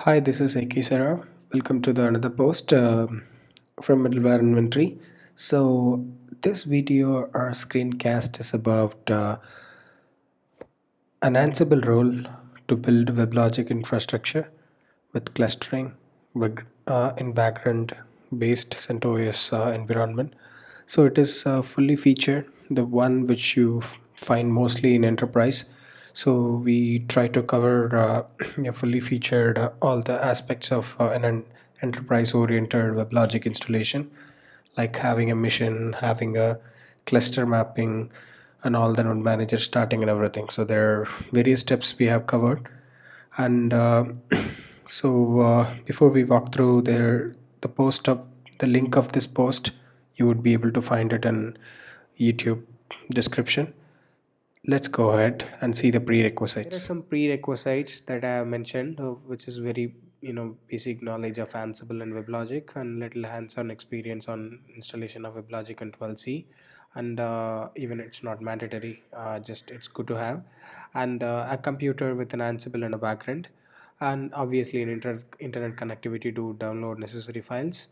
Hi, this is Eki Saraf. Welcome to the another post from Middleware Inventory. So this video or screencast is about an Ansible role to build WebLogic infrastructure with clustering in Vagrant based CentOS environment. So it is fully featured, the one which you find mostly in enterprise. So we try to cover a fully featured all the aspects of an enterprise oriented WebLogic installation, like having a mission, having a cluster mapping, and all the node manager starting and everything. So there are various steps we have covered, and before we walk through the post of the link of this post, you would be able to find it in YouTube description. Let's go ahead and see the prerequisites. There are some prerequisites that I have mentioned, which is very basic knowledge of Ansible and WebLogic, and little hands-on experience on installation of WebLogic and 12c. And even it's not mandatory, just it's good to have. And a computer with an Ansible and a background, and obviously an internet connectivity to download necessary files,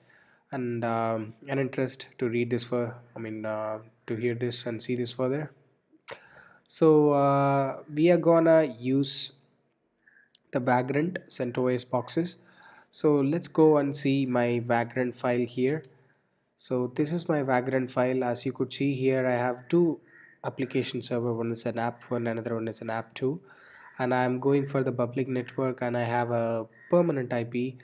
and an interest to read this to hear this and see this further. So we are gonna use the Vagrant CentOS boxes. So let's go and see my Vagrant file here. So this is my Vagrant file. As you could see here, I have two application server. One is an app one, another one is an app 2. And I'm going for the public network, and I have a permanent IP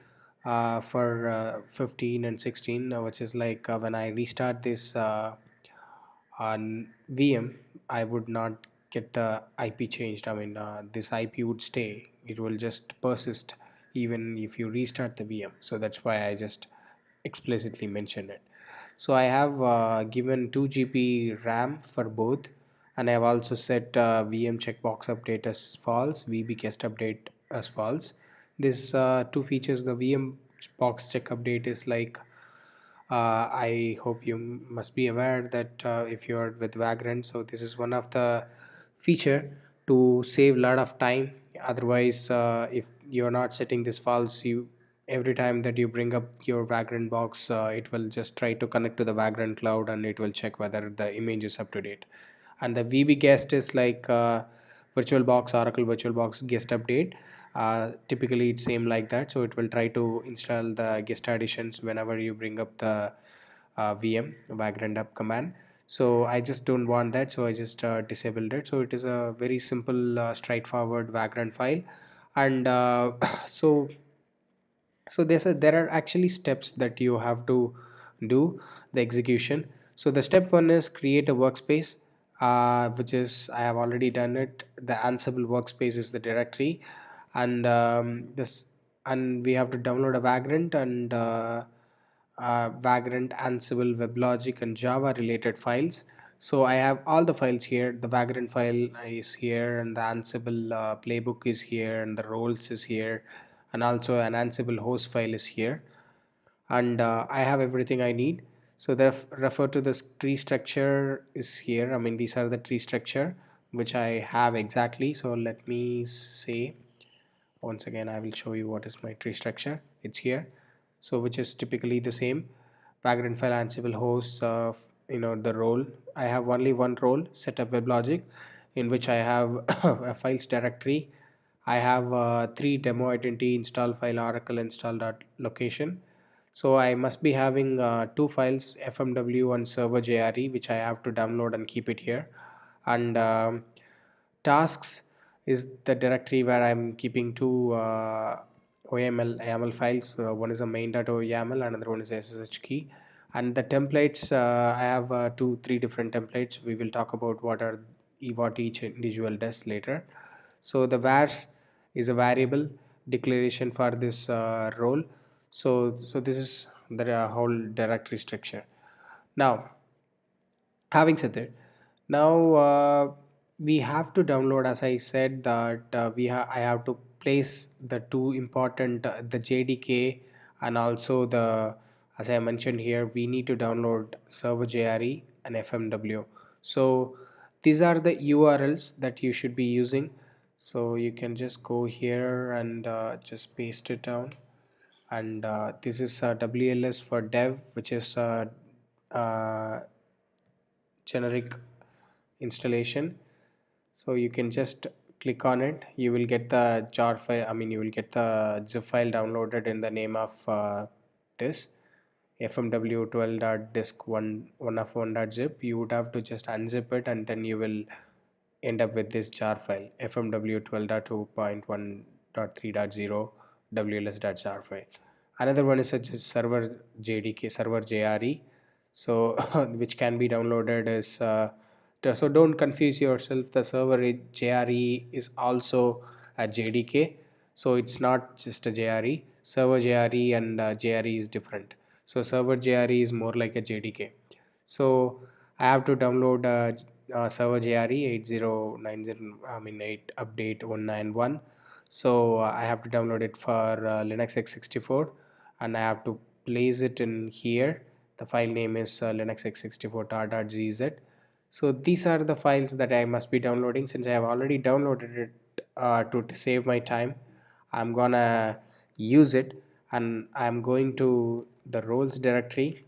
for 15 and 16, which is like when I restart this on VM, I would not get the IP changed. This IP would stay. It will just persist even if you restart the VM. So that's why I just explicitly mentioned it. So I have given 2 GB RAM for both, and I have also set VM checkbox update as false, VB guest update as false. This two features, the VM box check update is like I hope you must be aware that if you're with Vagrant, so this is one of the feature to save a lot of time. Otherwise, if you're not setting this false, you every time that you bring up your Vagrant box, it will just try to connect to the Vagrant cloud, and it will check whether the image is up to date. And the VB guest is like VirtualBox, Oracle VirtualBox guest update. Typically it's same like that, so it will try to install the guest additions whenever you bring up the VM Vagrant up command. So I just don't want that, so I just disabled it. So it is a very simple straightforward Vagrant file. And there are actually steps that you have to do the execution. So the step one is create a workspace, which is I have already done it. The Ansible workspace is the directory, and this and we have to download a Vagrant and Vagrant, Ansible, WebLogic, and Java related files. So I have all the files here. The Vagrant file is here, and the Ansible playbook is here, and the roles is here, and also an Ansible host file is here. And I have everything I need. So the refer to this tree structure is here. These are the tree structure which I have exactly. So let me say once again, I will show you what is my tree structure. It's here. So which is typically the same. Vagrant file, Ansible hosts, the role. I have only one role, setup WebLogic, in which I have a files directory. I have three demo identity, install file, Oracle install dot location. So I must be having two files, fmw and server jre, which I have to download and keep it here. And tasks is the directory where I'm keeping two YAML files. One is a main.yaml, another one is SSH key. And the templates, I have three different templates. We will talk about what each individual does later. So the vars is a variable declaration for this role. So this is the whole directory structure. Now, having said that, now we have to download, as I said, that I have to place the two important the JDK, and also the, as I mentioned here, we need to download server JRE and FMW. So these are the URLs that you should be using. So you can just go here and just paste it down. And this is WLS for dev, which is uh, generic installation. So you can just click on it. You will get the jar file, you will get the zip file downloaded in the name of this fmw12.disk 1 of 1.zip. You would have to just unzip it, and then you will end up with this jar file fmw12.2.1.3.0 wls.jar file. Another one is a server jdk server jre. So which can be downloaded as so don't confuse yourself. The server jre is also a jdk, so it's not just a jre. Server jre and jre is different. So server jre is more like a jdk. So I have to download server JRE 8090, 8 update 191. So I have to download it for Linux x64, and I have to place it in here. The file name is Linux x64 tar.gz. So these are the files that I must be downloading. Since I have already downloaded it to save my time, I'm gonna use it, and I'm going to the roles directory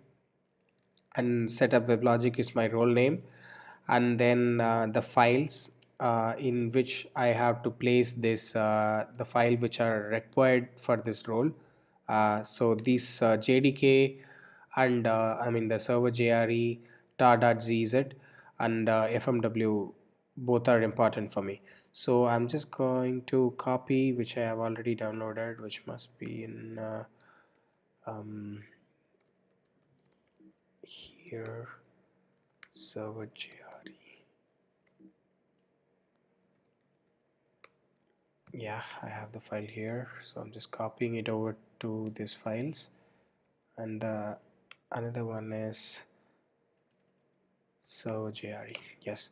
and set up weblogic is my role name, and then the files in which I have to place this the file which are required for this role. So these jdk and the server jre tar.gz and fmw, both are important for me. So I'm just going to copy which I have already downloaded, which must be in um, here, server jre. Yeah, I have the file here, so I'm just copying it over to these files. And another one is server jre. Yes,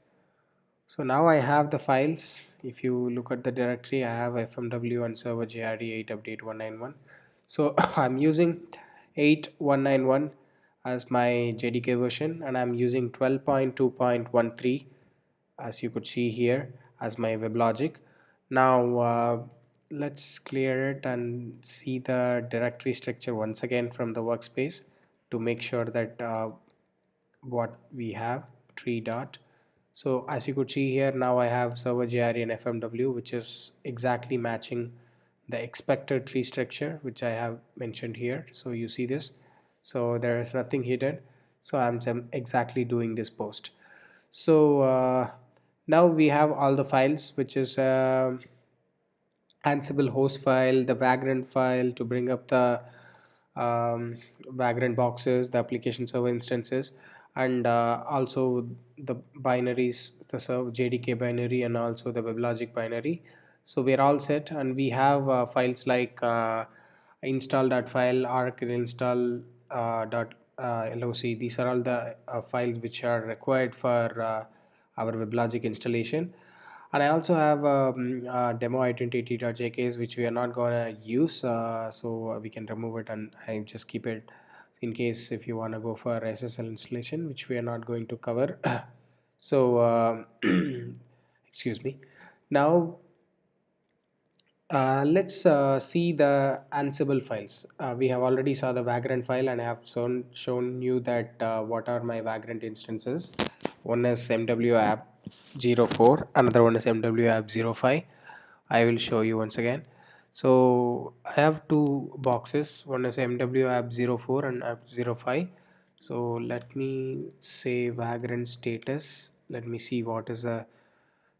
so now I have the files. If you look at the directory, I have fmw and server jre 8 update 191. So I'm using 8191 as my jdk version, and I'm using 12.2.13 as you could see here as my weblogic. Now let's clear it and see the directory structure once again from the workspace to make sure that what we have tree dot. So as you could see here, now I have server jre and fmw, which is exactly matching the expected tree structure which I have mentioned here. So you see this, so there is nothing hidden. So I'm exactly doing this post. So now we have all the files, which is Ansible host file, the Vagrant file to bring up the Vagrant boxes, the application server instances, and also the binaries, the server JDK binary, and also the WebLogic binary. So we're all set, and we have files like install.file, arc install loc. These are all the files which are required for our WebLogic installation. And I also have demo identity.jks, which we are not gonna use, so we can remove it, and I just keep it in case if you want to go for SSL installation, which we are not going to cover. So excuse me. Now let's see the Ansible files. We have already saw the Vagrant file, and I have shown you that what are my Vagrant instances. One is MW app 04, another one is MW app 05. I will show you once again. So I have two boxes. One is MW app 04 and app 05. So let me say Vagrant status. Let me see what is the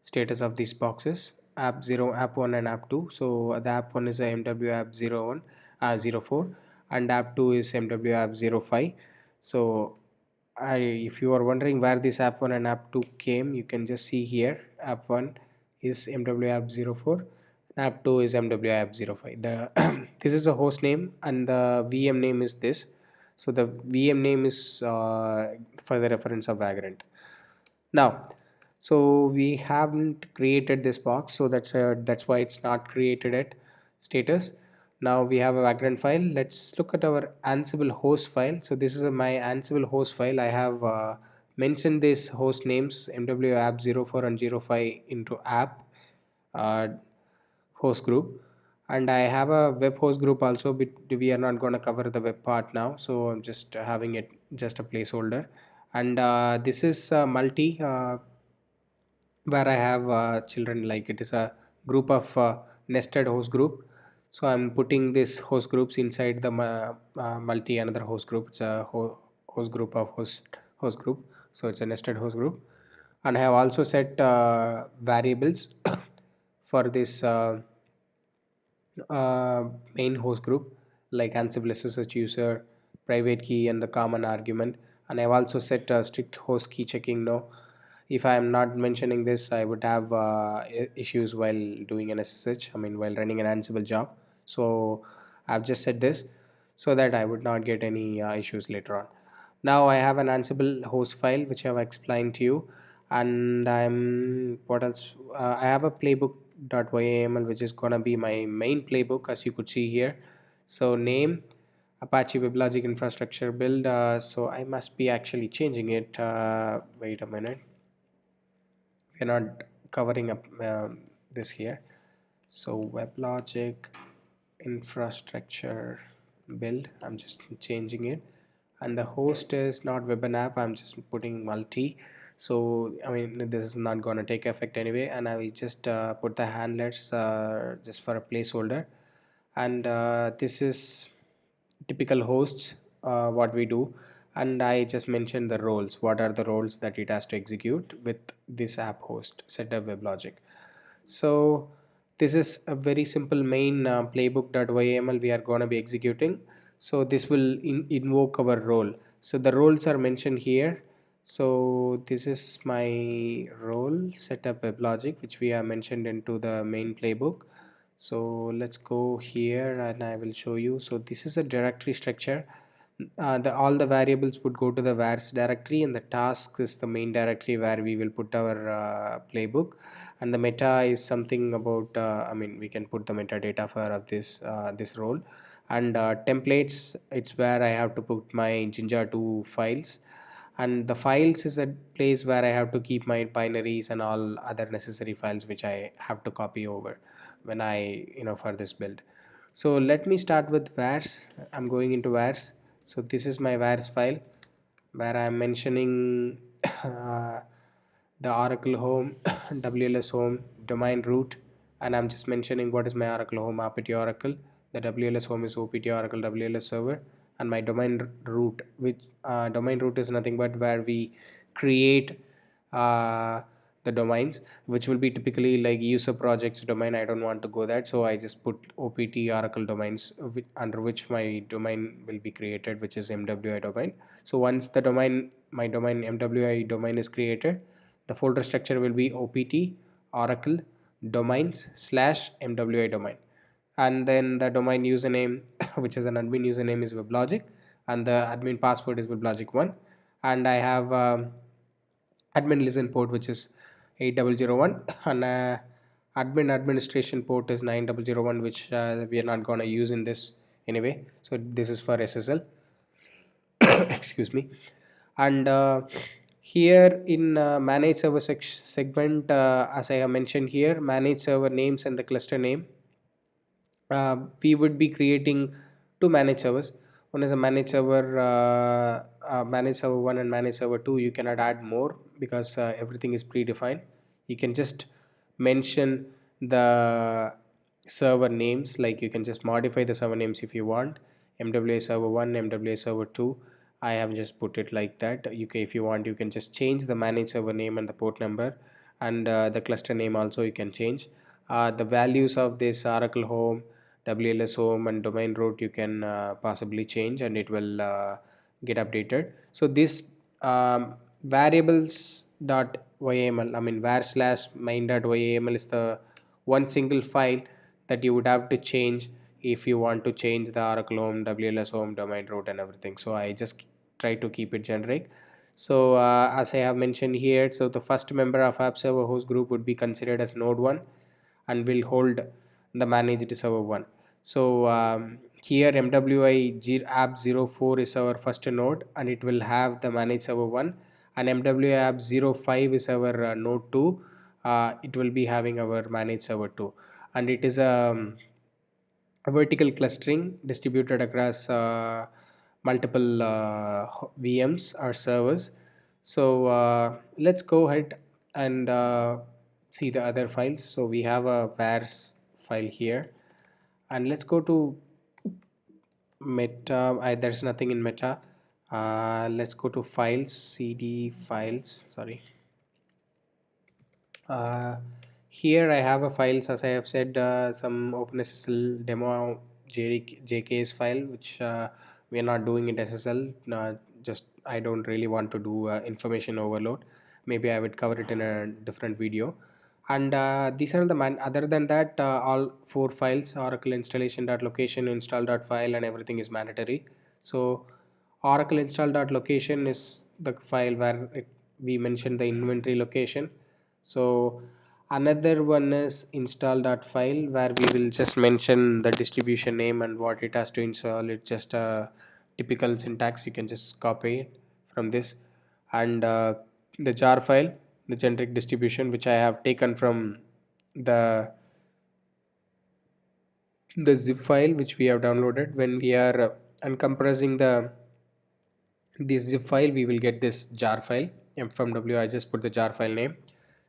status of these boxes. App 0, app 1 and app 2. So the app 1 is a mw app 01 04, and app 2 is mw app 05. So if you are wondering where this app 1 and app 2 came, you can just see here. App 1 is mw app 04, app 2 is mw app 05. The this is a host name, and the VM name is this. So the VM name is for the reference of Vagrant. Now, so we haven't created this box, so that's why it's not created at status. Now we have a Vagrant file. Let's look at our Ansible host file. So this is my Ansible host file. I have mentioned this host names mw app 04 and 05 into app, uh, host group, and I have a web host group also, but we are not going to cover the web part now, so I'm just having it just a placeholder. And this is multi where I have children, like it is a group of nested host group. So I'm putting this host groups inside the multi another host group. It's a host group of host group. So it's a nested host group, and I have also set variables for this main host group, like Ansible SSH user, private key, and the common argument. And I've also set strict host key checking no. If I am not mentioning this, I would have issues while doing an SSH, I mean while running an Ansible job. So I've just said this so that I would not get any issues later on. Now I have an Ansible host file which I've explained to you, and what else? I have a playbook.yaml which is gonna be my main playbook, as you could see here. So name Apache WebLogic infrastructure build. So I must be actually changing it. Wait a minute, we're not covering up this here. So WebLogic infrastructure build, I'm just changing it, and the host is not web and app, I'm just putting multi. So I mean this is not going to take effect anyway, and I will just put the handlers just for a placeholder. And this is typical hosts, what we do. And I just mentioned the roles, what are the roles that it has to execute with this app host setup WebLogic. So this is a very simple main playbook.yml we are going to be executing. So this will invoke our role. So the roles are mentioned here. So this is my role setup WebLogic, which we have mentioned into the main playbook. So let's go here and I will show you. So this is a directory structure. All the variables would go to the vars directory, and the task is the main directory where we will put our playbook. And the meta is something about I mean we can put the metadata for of this role. And templates, it's where I have to put my Jinja 2 files. And the files is a place where I have to keep my binaries and all other necessary files which I have to copy over when I for this build. So let me start with vars. I'm going into vars. So this is my vars file where I'm mentioning the Oracle home, WLS home, domain root, and I'm just mentioning what is my Oracle home, apt Oracle. The WLS home is opt Oracle WLS server, and my domain root, which domain root is nothing but where we create uh, the domains, which will be typically like user projects domain. I don't want to go that, so I just put opt Oracle domains, under which my domain will be created, which is MWI domain. So once the domain, my domain MWI domain is created, the folder structure will be opt Oracle domains slash MWI domain, and then the domain username which is an admin username is WebLogic, and the admin password is WebLogic1. And I have admin listen port which is 8001, and admin administration port is 9001, which we are not going to use in this anyway, so this is for SSL. Excuse me. And here in manage server segment, as I have mentioned here, manage server names and the cluster name, we would be creating two managed servers. One is a managed server, managed server 1 and managed server 2. You cannot add more because everything is predefined. You can just mention the server names, like you can just modify the server names if you want. MWA server 1, MWA server 2. I have just put it like that. You can, if you want, you can just change the managed server name and the port number, and the cluster name also you can change. The values of this Oracle home, WLS home, and domain root you can possibly change, and it will get updated. So this variables dot yml, I mean var slash main dot yml, is the one single file that you would have to change if you want to change the Oracle home, WLS home, domain root, and everything. So I just try to keep it generic. So as I have mentioned here, so the first member of app server host group would be considered as node 1 and will hold the managed server 1. So here MWI app 04 is our first node, and it will have the managed server 1, and MWI app 05 is our node 2, it will be having our manage server too, and it is a vertical clustering distributed across multiple VMs or servers. So let's go ahead and see the other files. So we have a vars file here, and let's go to meta. There's nothing in meta. Let's go to files, cd files, sorry. uh, Here I have a files, as I have said, some OpenSSL demo JKS file, which we are not doing it SSL. Just I don't really want to do information overload. Maybe I would cover it in a different video. And these are the man. Other than that, all four files: Oracle installation.location, install.file, and everything is mandatory. So Oracle install.location is the file where we mentioned the inventory location. So another one is install.file, where we will just mention the distribution name and what it has to install. It's just a typical syntax. You can just copy it from this. And the jar file, the generic distribution, which I have taken from the the zip file which we have downloaded. When we are uncompressing this zip file, we will get this jar file. From W, I just put the jar file name.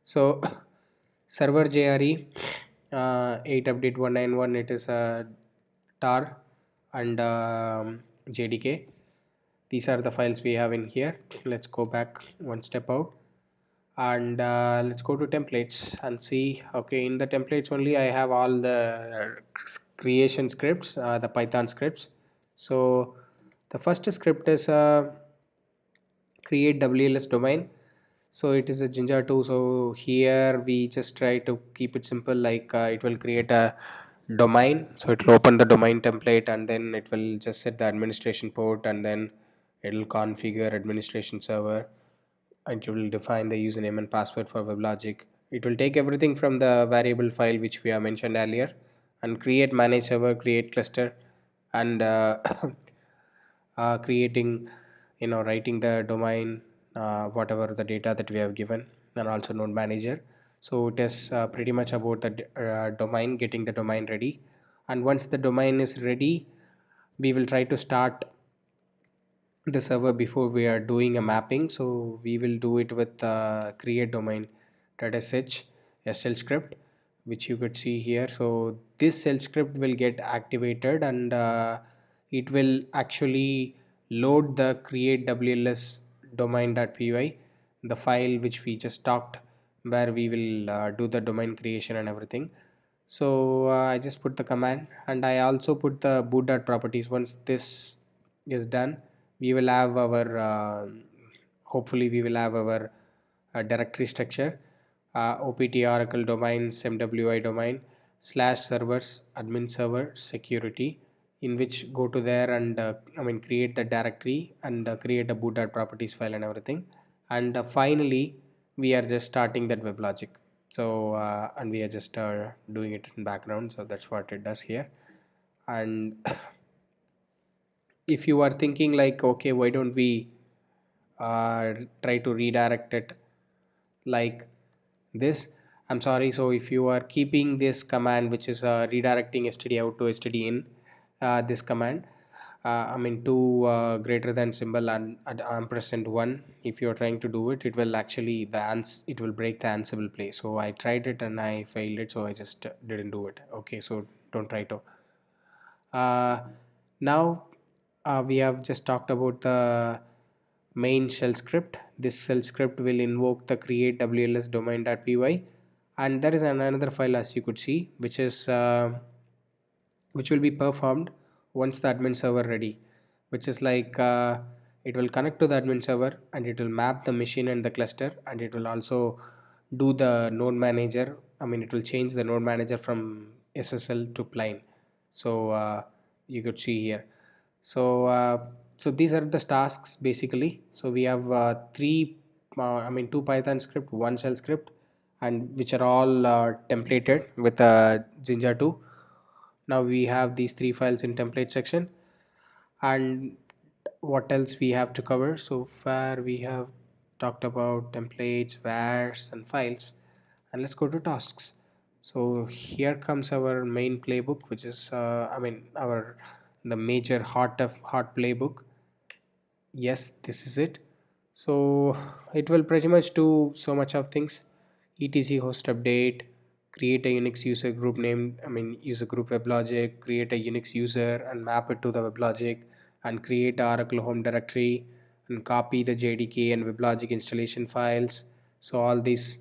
So server JRE 8 update 191, it is a tar, and JDK. These are the files we have in here. Let's go back one step out, and let's go to templates and see. Okay, in the templates only I have all the creation scripts, the Python scripts. So the first script is create WLS domain. So it is a Jinja 2. So here we just try to keep it simple, like it will create a domain. So it will open the domain template, and then it will just set the administration port, and then it will configure administration server, and you will define the username and password for WebLogic. It will take everything from the variable file which we have mentioned earlier, and create manage server, create cluster, and creating, writing the domain, whatever the data that we have given, and also Nodemanager. So it is pretty much about the domain, getting the domain ready. And once the domain is ready, we will try to start the server before we are doing a mapping. So we will do it with create domain .sh a shell script, which you could see here. So this shell script will get activated, and it will actually load the create wls domain.py, the file which we just talked, where we will do the domain creation and everything. So I just put the command, and I also put the boot.properties. Once this is done, we will have our hopefully we will have our directory structure, opt oracle domain mwi domain slash servers admin server security, in which go to there and create the directory, and create a boot.properties file and everything. And finally we are just starting that WebLogic. So and we are just doing it in background. So that's what it does here. And if you are thinking like, okay, why don't we try to redirect it like this? I'm sorry. So if you are keeping this command, which is redirecting std out to std in, this command, two greater than symbol and ampersand 1, if you're trying to do it, it will actually it will break the Ansible play. So I tried it and I failed it, so I just didn't do it. Okay, so don't try to. Now we have just talked about the main shell script. This shell script will invoke the create wls domain.py, and there is another file, as you could see, which will be performed once the admin server ready, which is like it will connect to the admin server, and it will map the machine and the cluster, and it will also do the node manager. It will change the node manager from SSL to plain. So you could see here. So so these are the tasks basically. So we have two Python script, one shell script, and which are all templated with Jinja 2. Now we have these three files in template section. And what else we have to cover? So far we have talked about templates, vars, and files. and let's go to tasks. So here comes our main playbook, which is our the major heart playbook. Yes, this is it. So it will pretty much do so much of things. etc host update, create a Unix user group name, user group weblogic, create a Unix user and map it to the weblogic, and create a Oracle home directory, and copy the JDK and weblogic installation files. So all these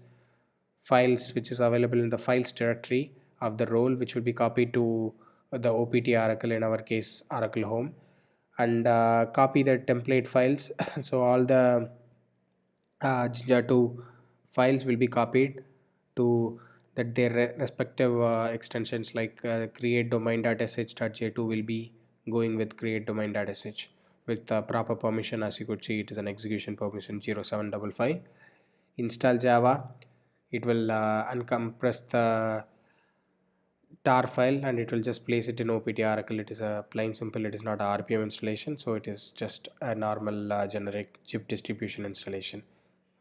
files which is available in the files directory of the role, which will be copied to the opt Oracle, in our case Oracle home, and copy the template files. So all the Jinja2 files will be copied to that their respective extensions, like create domain.sh.j2 will be going with create domain.sh with proper permission. As you could see, it is an execution permission 0755. Install Java, it will uncompress the tar file and it will just place it in opt Oracle. It is a plain simple, it is not a RPM installation, so it is just a normal generic zip distribution installation.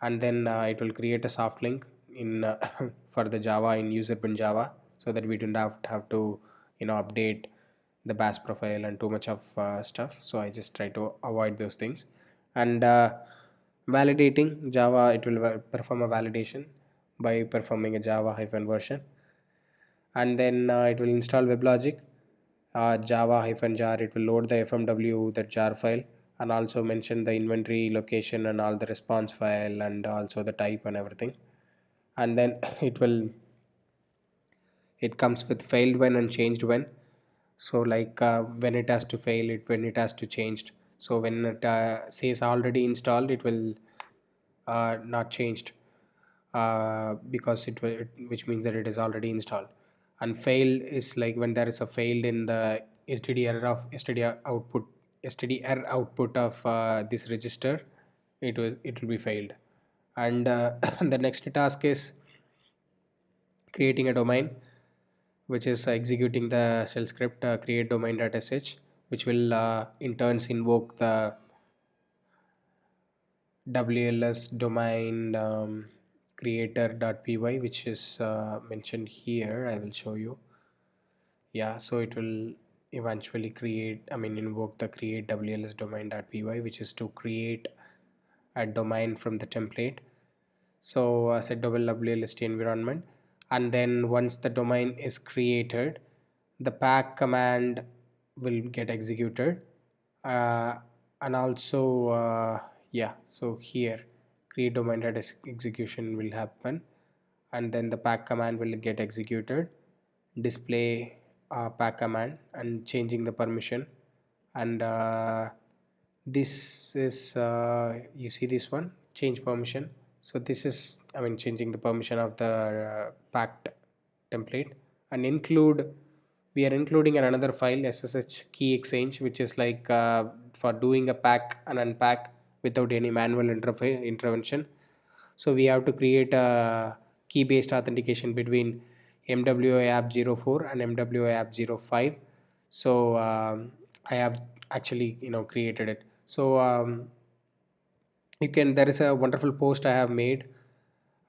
And then it will create a soft link in for the Java in user bin Java, so that we don't have to update the bash profile and too much of stuff. So I just try to avoid those things. And validating Java, it will perform a validation by performing a Java hyphen version, and then it will install weblogic java hyphen jar. It will load the fmw, that jar file, and also mention the inventory location and all the response file and also the type and everything. And then it comes with failed when and changed when. So like when it has to fail, it when it has to changed. So when it says already installed, it will not changed, because which means that it is already installed. And failed is like when there is a failed in the std output of this register, it will be failed. And the next task is creating a domain, which is executing the shell script create domain.sh, which will in turns invoke the WLS domain creator.py, which is mentioned here. I will show you. Yeah, so it will eventually invoke the create WLS domain.py, which is to create a domain from the template. So set WLST environment, and then once the domain is created, the pack command will get executed, uh, and also yeah, so here create domain data execution will happen, and then the pack command will get executed, display pack command and changing the permission. And this is you see this one, change permission. So this is changing the permission of the packed template. And include, we are including another file ssh key exchange, which is like for doing a pack and unpack without any manual intervention. So we have to create a key based authentication between MWA app 04 and MWA app 05. So I have actually created it. So you can, there is a wonderful post I have made.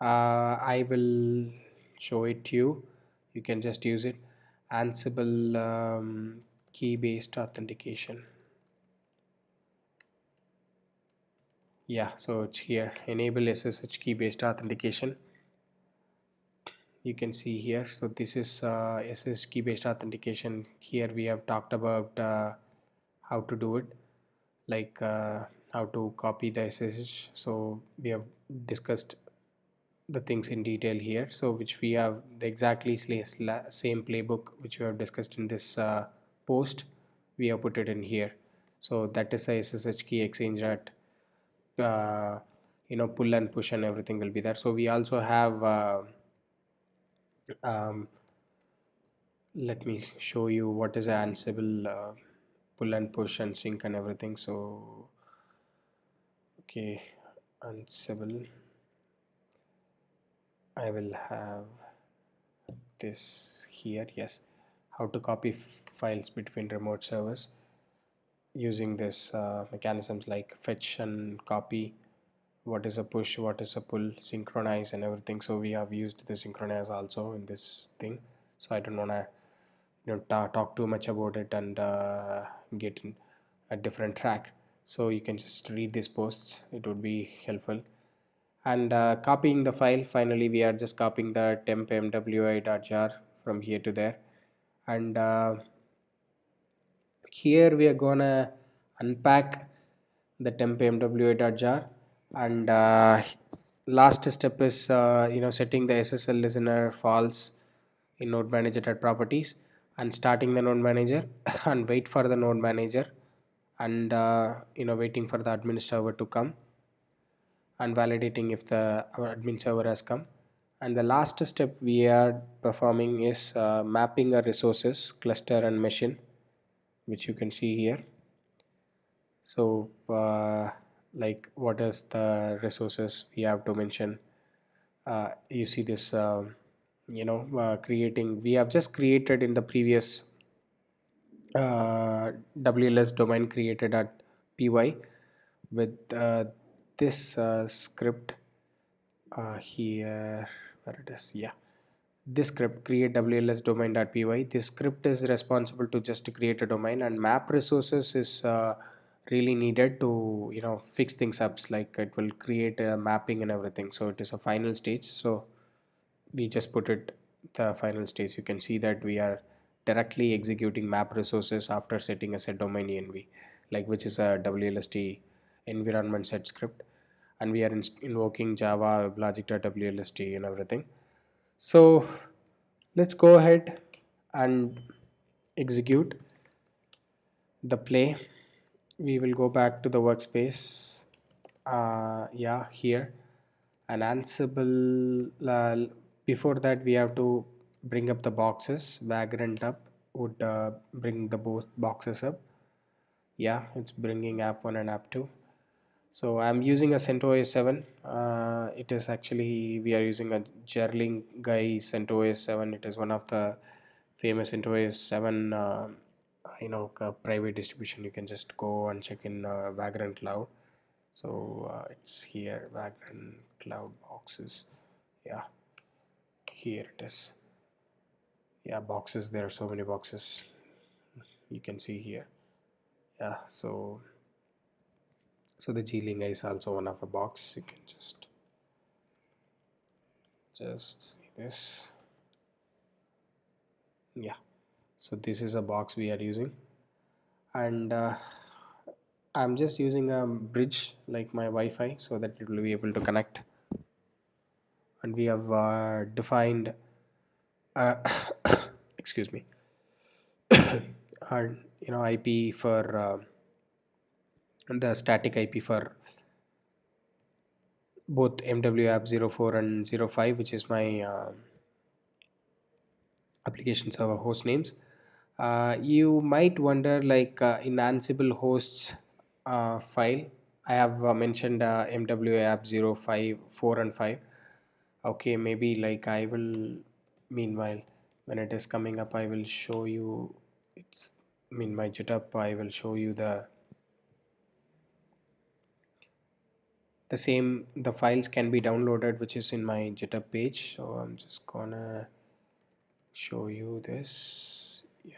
I will show it to you. You can just use it. Ansible key based authentication. Yeah, so it's here, enable SSH key based authentication. You can see here. So this is SSH key based authentication. Here we have talked about how to do it, like how to copy the SSH. So we have discussed the things in detail here, so which we have the exactly same playbook which we have discussed in this post, we have put it in here. So that is a SSH key exchange that pull and push and everything will be there. So we also have um, let me show you what is Ansible pull and push and sync and everything. So okay, Ansible, I will have this here. Yes, how to copy files between remote servers using this mechanisms like fetch and copy what is a push, what is a pull, synchronize and everything. So we have used the synchronize also in this thing. So I don't want to talk too much about it and get in a different track. So you can just read these posts, it would be helpful. And copying the file, finally we are just copying the temp mwi.jar from here to there. And here we are gonna unpack the temp mwi.jar. And last step is setting the ssl listener false in node manager properties, and starting the node manager and wait for the node manager, and waiting for the admin server to come and validating if the our admin server has come. And the last step we are performing is mapping our resources, cluster and machine, which you can see here. So like what is the resources we have to mention. You see this creating, we have just created in the previous WLS domain created at py with this script here, where it is, yeah, this script create wls domain.py. This script is responsible to just create a domain, and map resources is really needed to fix things up, like it will create a mapping and everything. So it is a final stage, so we just put it the final stage. You can see that we are directly executing map resources after setting a set domain env, like which is a wlst environment set script, and we are invoking java weblogic.wlst and everything. So let's go ahead and execute the play. We will go back to the workspace. Yeah, here an Ansible. Before that, we have to bring up the boxes. Vagrant up would bring the both boxes up. Yeah, it's bringing app 1 and app 2. So I'm using a CentOS 7. It is actually, we are using a Jerling guy CentOS 7. It is one of the famous CentOS 7 private distribution. You can just go and check in Vagrant Cloud. So it's here, Vagrant Cloud boxes. Yeah, here it is. Yeah, boxes, there are so many boxes you can see here. Yeah, so the G-Link is also one of a box. You can just see this. Yeah, so this is a box we are using. And I'm just using a bridge like my Wi-Fi so that it will be able to connect. And we have defined uh, excuse me our IP for the static IP for both MWApp 04 and 05, which is my application server host names. You might wonder, like in Ansible hosts file, I have mentioned MWApp 05, 4 and 5. Okay, maybe like I will, meanwhile, when it is coming up, I will show you, it's, I mean, my GitHub, I will show you the same, the files can be downloaded, which is in my GitHub page. So I'm just gonna show you this. Yeah,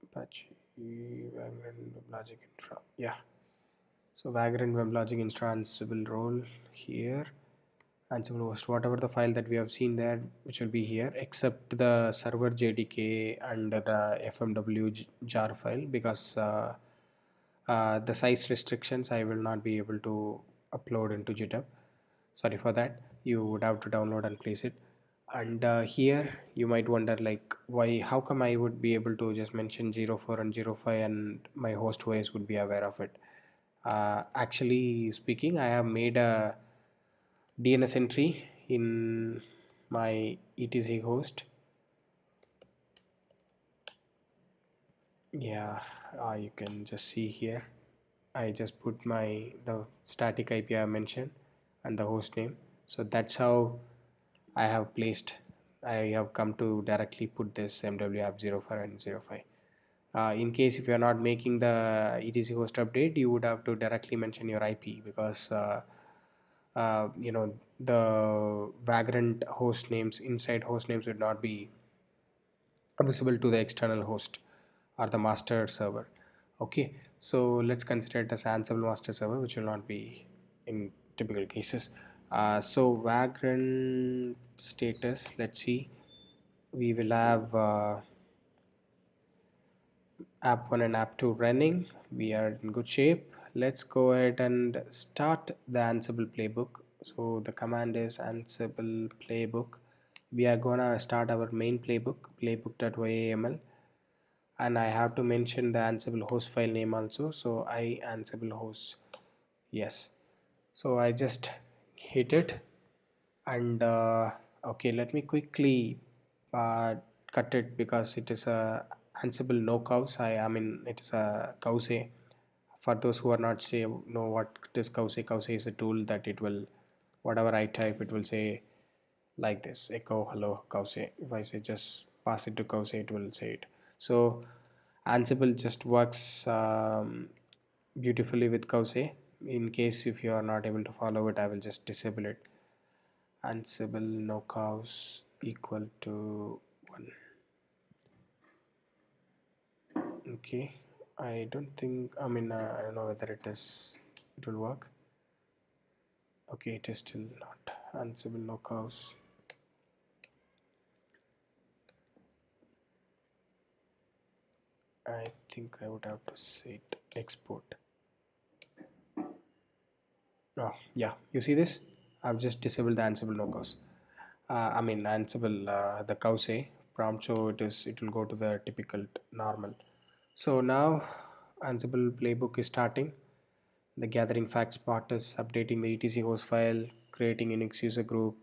Apache Vagrant WebLogic Infra. Yeah, so Vagrant WebLogic Infra Ansible role here. Ansible host, whatever the file that we have seen there, which will be here, except the server JDK and the FMW jar file, because the size restrictions I will not be able to upload into GitHub. Sorry for that. You would have to download and place it. And here you might wonder, like, why, how come I would be able to just mention 04 and 05 and my host OS would be aware of it. Actually speaking, I have made a DNS entry in my etc host. Yeah, you can just see here, I just put my the static IP I mentioned and the host name. So that's how I have come to directly put this MW app 04 and 05. In case if you are not making the etc host update, you would have to directly mention your IP, because the Vagrant host names, inside host names, would not be visible to the external host or the master server. Okay, so let's consider it as Ansible master server, which will not be in typical cases. So Vagrant status, let's see, we will have app 1 and app 2 running. We are in good shape. Let's go ahead and start the Ansible playbook. So the command is Ansible playbook. We are gonna start our main playbook, playbook.yaml, and I have to mention the Ansible host file name also. So I Ansible host, yes. So I just hit it, and okay, let me quickly uh, cut it, because it is a Ansible no cows. I mean it is a cowse. For those who are not say know what it is, cowse is a tool that it will, whatever I type, it will say like this: echo hello cowse. If I say just pass it to cowse, it will say it. So Ansible just works beautifully with cowse. In case if you are not able to follow it, I will just disable it. Ansible no cows equal to 1. Okay, I don't think, I don't know whether it will work. Okay, it is still not. Ansible no cows. I think I would have to say it export. Oh yeah, you see this? I've just disabled the Ansible no cows. Ansible the cowse prompt, so it will go to the typical normal. So now Ansible playbook is starting. The gathering facts part is updating the etc host file, creating Unix user group,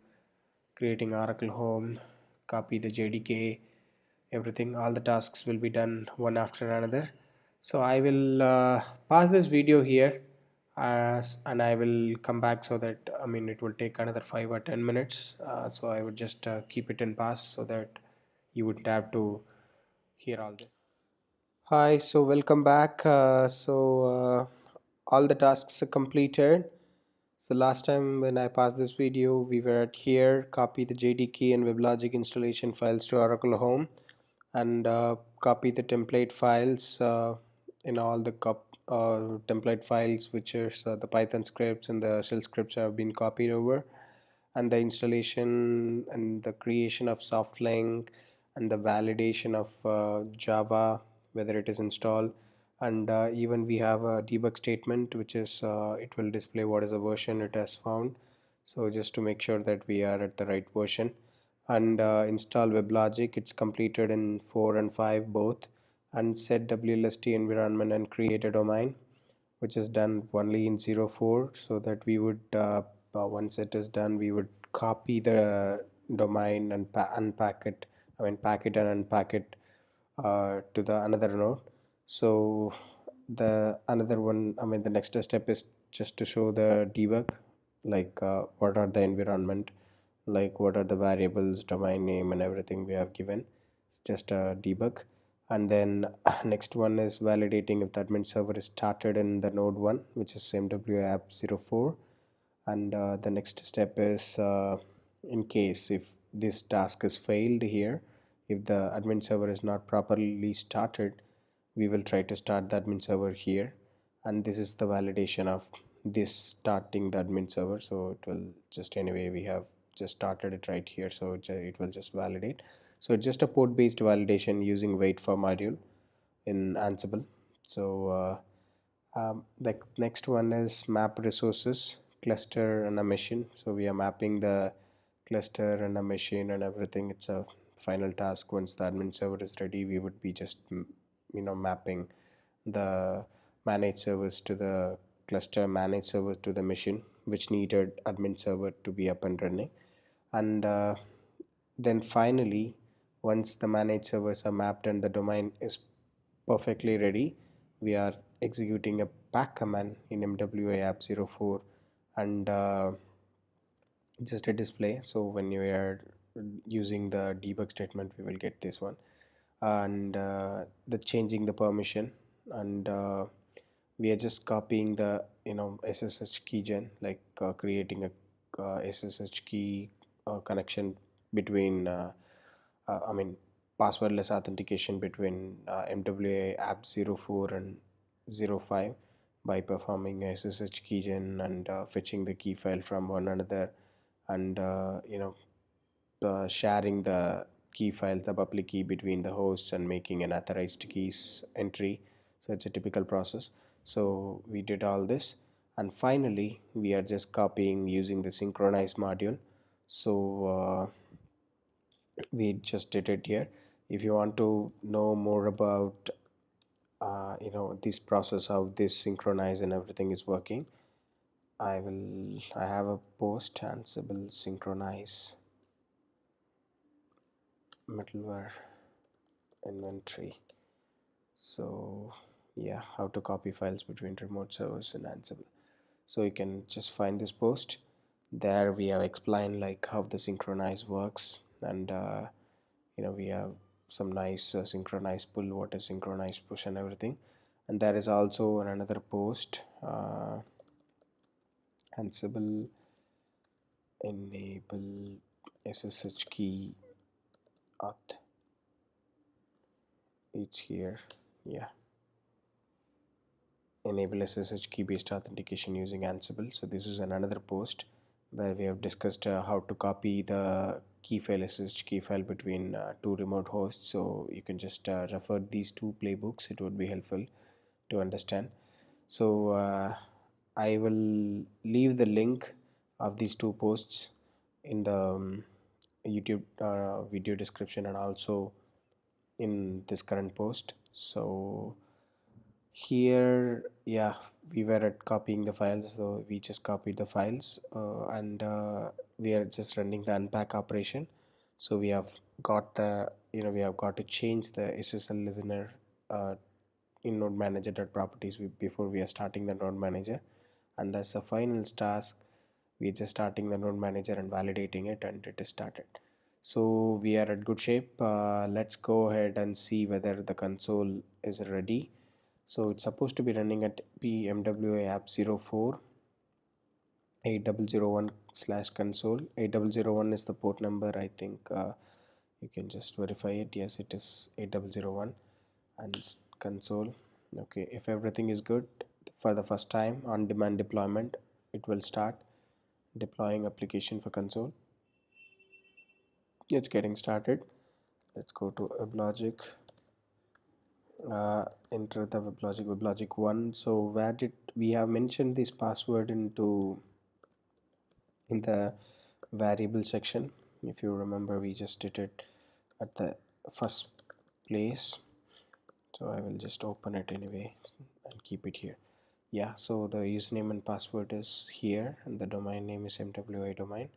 creating Oracle home, copy the JDK, everything. All the tasks will be done one after another. So I will pause this video here, and I will come back, so that it will take another 5 or 10 minutes. So I would just keep it in pause, so that you would have to hear all this. Hi, so welcome back. All the tasks are completed. So last time when I passed this video, we were at here, copy the JDK and WebLogic installation files to Oracle Home, and copy the template files in all the template files, which is the Python scripts and the shell scripts have been copied over, and the installation and the creation of soft link and the validation of Java, whether it is installed, and even we have a debug statement, which is it will display what is the version it has found, so just to make sure that we are at the right version. And install WebLogic, it's completed in 4 and 5 both, and set WLST environment and create a domain, which is done only in 04, so that we would once it is done, we would copy the domain and unpack it, pack it and unpack it to the another node. So the another one, the next step is just to show the debug, like what are the environment, like what are the variables, domain name and everything we have given. It's just a debug. And then next one is validating if the admin server is started in the node 1, which is MW app 04. And the next step is in case if this task is failed here, if the admin server is not properly started, we will try to start the admin server here, and this is the validation of this starting the admin server. So it will just, anyway, we have just started it right here, so it will just validate. So it's just a port based validation using wait for module in Ansible. So the next one is map resources, cluster and a machine. So we are mapping the cluster and a machine and everything. It's a final task. Once the admin server is ready, we would be just mapping the managed servers to the cluster, managed servers to the machine, which needed admin server to be up and running. And then finally, once the managed servers are mapped and the domain is perfectly ready, we are executing a pack command in MWA app 04, and just a display. So when you are using the debug statement, we will get this one. and the changing the permission, and we are just copying the SSH keygen, like creating a SSH key connection between I mean passwordless authentication between MWA app 04 and 05 by performing SSH keygen and fetching the key file from one another, and sharing the key file, the public key between the hosts, and making an authorized keys entry. So it's a typical process. So we did all this, and finally we are just copying using the synchronize module. So we just did it here. If you want to know more about this process, how this synchronize and everything is working, I have a post Ansible synchronize middleware inventory. So yeah, how to copy files between remote servers in Ansible. So you can just find this post. There we have explained like how the synchronize works, and we have some nice synchronize pull, what is synchronize push, and everything. And there is also another post, Ansible enable SSH key auth. It's here. Yeah, enable SSH key based authentication using Ansible. So this is another post where we have discussed how to copy the key file, SSH key file, between two remote hosts. So you can just refer these two playbooks, it would be helpful to understand. So I will leave the link of these two posts in the YouTube video description, and also in this current post. So here, yeah, we were at copying the files, so we just copied the files, and we are just running the unpack operation. So we have got the we have got to change the SSL listener in Nodemanager.properties before we are starting the node manager. And as a final task, we are just starting the node manager and validating it, and it is started. So we are at good shape. Let's go ahead and see whether the console is ready. So it's supposed to be running at PMWA app 04 8001 slash console. 8001 is the port number, I think. You can just verify it. Yes, it is 8001, and console. Okay, if everything is good, for the first time on demand deployment, it will start deploying application for console. It's getting started. Let's go to weblogic, enter the weblogic 1. So where did we have mentioned this password in the variable section? If you remember, we just did it at the first place. So I will just open it anyway and keep it here. Yeah, so the username and password is here, and the domain name is MWI domain.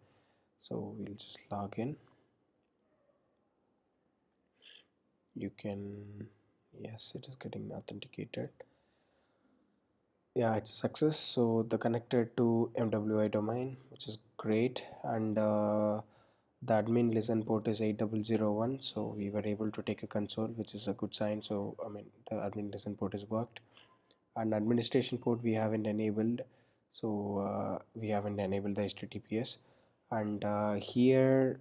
So we'll just log in. You can, yes, it is getting authenticated. Yeah, it's a success. So the connected to MWI domain, which is great, and the admin listen port is 8001. So we were able to take a console, which is a good sign. So I mean, the admin listen port is worked, and administration port we haven't enabled. So we haven't enabled the HTTPS, and here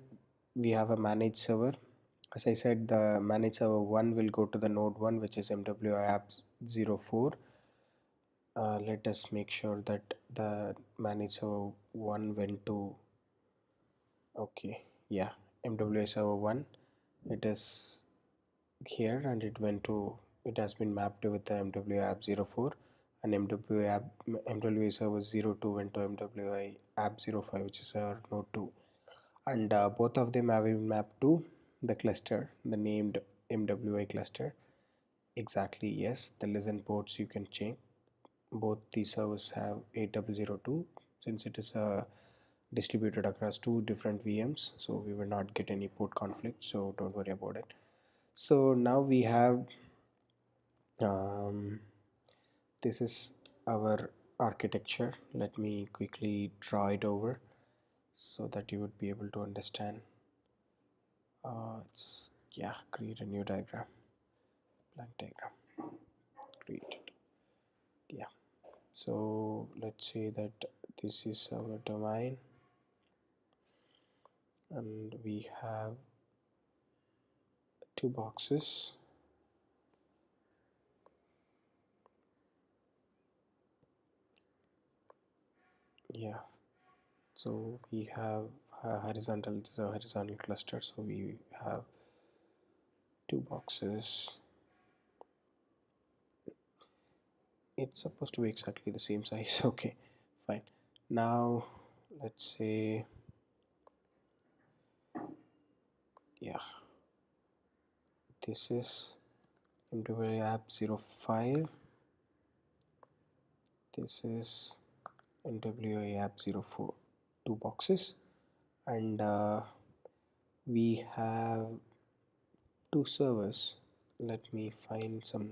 we have a managed server. As I said, the managed server 1 will go to the node 1, which is MWI app 04. Let us make sure that the managed server 1 went to, okay, yeah, MWI server 1, it is here, and it has been mapped with the MWI app 04, and MWI server 02 went to MWI app 05, which is our node 2, and both of them have been mapped to the cluster, the named MWI cluster. Exactly, yes, the listen ports you can change. Both these servers have 8002, since it is distributed across two different VMs, so we will not get any port conflict, so don't worry about it. So now we have um, this is our architecture. Let me quickly draw it over so that you would be able to understand. It's yeah, create a new diagram, blank diagram, create it. Yeah, so let's say that this is our domain and we have two boxes. Yeah, so we have a horizontal, this is a horizontal cluster, so we have two boxes. It's supposed to be exactly the same size. Okay, fine. Now let's say, yeah, this is MWA app 05, this is MWA app 04, two boxes, and we have two servers. Let me find some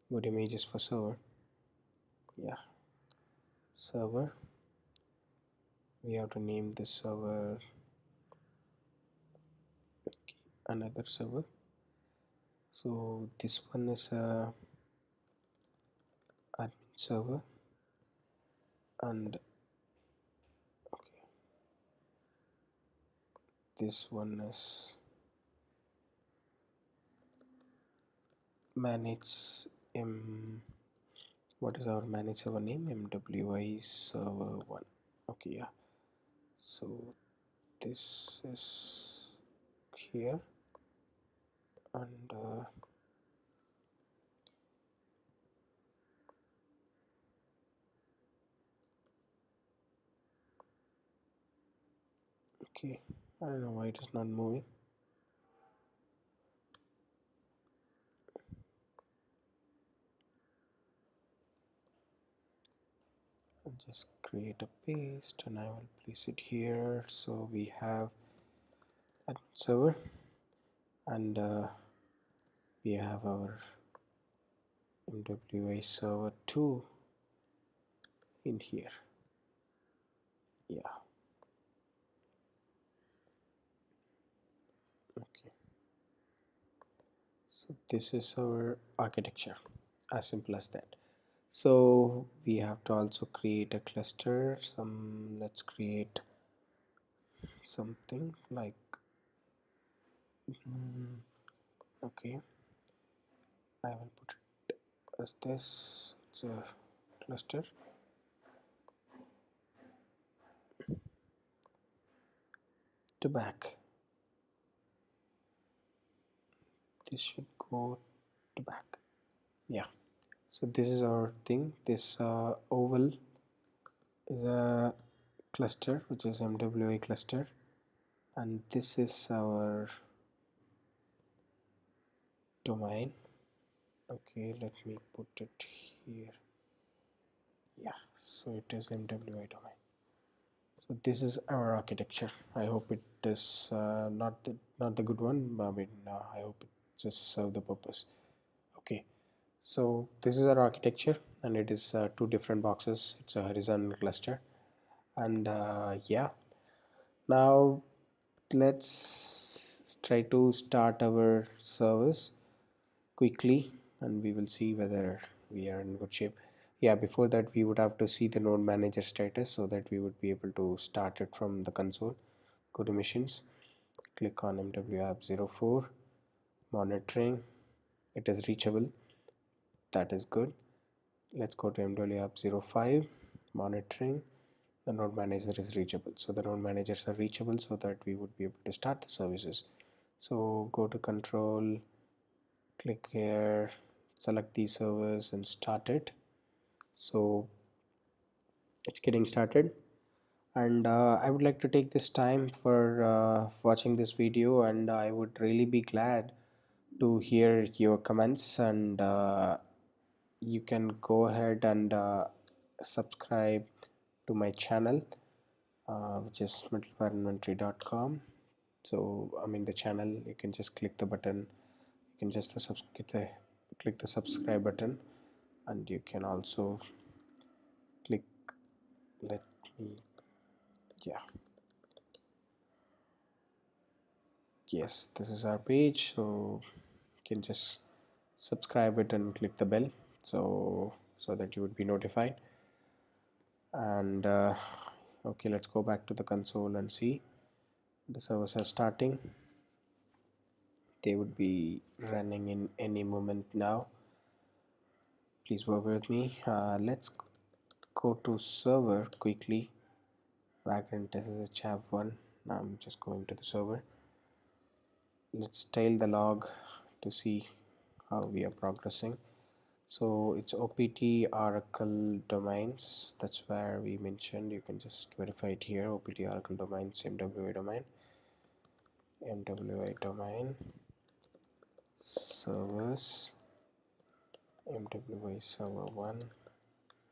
good images for server. Yeah, server, we have to name this server another server. So this one is a admin server, and okay, this one is manage m, what is our manage server name? MWI server 1. Okay, yeah, so this is here, and okay, I don't know why it is not moving. I'll just create a paste and I will place it here. So we have admin server, and we have our MWI server 2 in here. Yeah, okay, so this is our architecture, as simple as that. So we have to also create a cluster. Let's create something like okay, I will put it as this. It's a cluster. To back, this should go to back. Yeah, so this is our thing. This oval is a cluster, which is MWA cluster, and this is our domain. Okay, let me put it here. Yeah, so it is MWA domain. So this is our architecture. I hope it is not the good one, but I mean, I hope it just serve the purpose. Okay, so this is our architecture, and it is two different boxes. It's a horizontal cluster, and yeah, now let's try to start our service quickly, and we will see whether we are in good shape. Yeah, before that we would have to see the node manager status so that we would be able to start it from the console. Go to missions, click on MWApp04, monitoring, it is reachable, that is good. Let's go to MWApp05, monitoring, the node manager is reachable. So the node managers are reachable so that we would be able to start the services. So go to control, click here, select these servers and start it. So it's getting started, and I would like to take this time for watching this video, and I would really be glad to hear your comments, and you can go ahead and subscribe to my channel, which is middlewareinventory.com. So I mean the channel, you can just click the button, you can just click the subscribe button, and you can also click, let me, yeah, Yes, this is our page, so you can just subscribe it and click the bell so that you would be notified. And okay, let's go back to the console and see the servers are starting. They would be running in any moment now. Please work with me. Let's go to server quickly. Vagrant SSH have one. Now I'm just going to the server. Let's tail the log to see how we are progressing. So it's opt oracle domains, that's where we mentioned. You can just verify it here. Opt oracle domains, mwa domain servers, mwa server 1,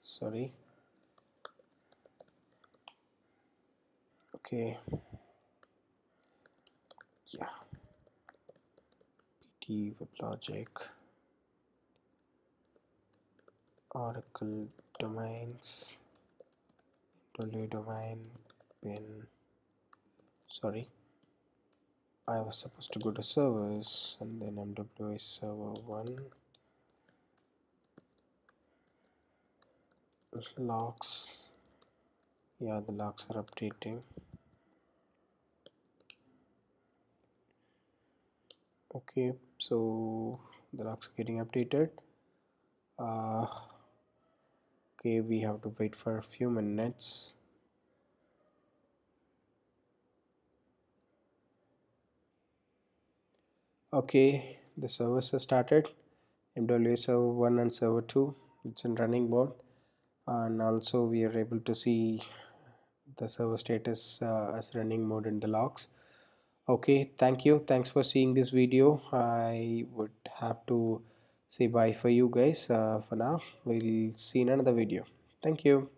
sorry, okay, yeah, pt weblogic oracle domains domain bin, sorry, I was supposed to go to servers and then mwa server 1 logs. Yeah, the logs are updating. Okay, so the logs are getting updated. uh, okay, we have to wait for a few minutes. Okay, the servers are started. mwa server 1 and server 2, it's in running mode, and also we are able to see the server status as running mode in the logs. Okay, thank you, thanks for seeing this video. I would have to say bye for you guys. For now we'll see in another video. Thank you.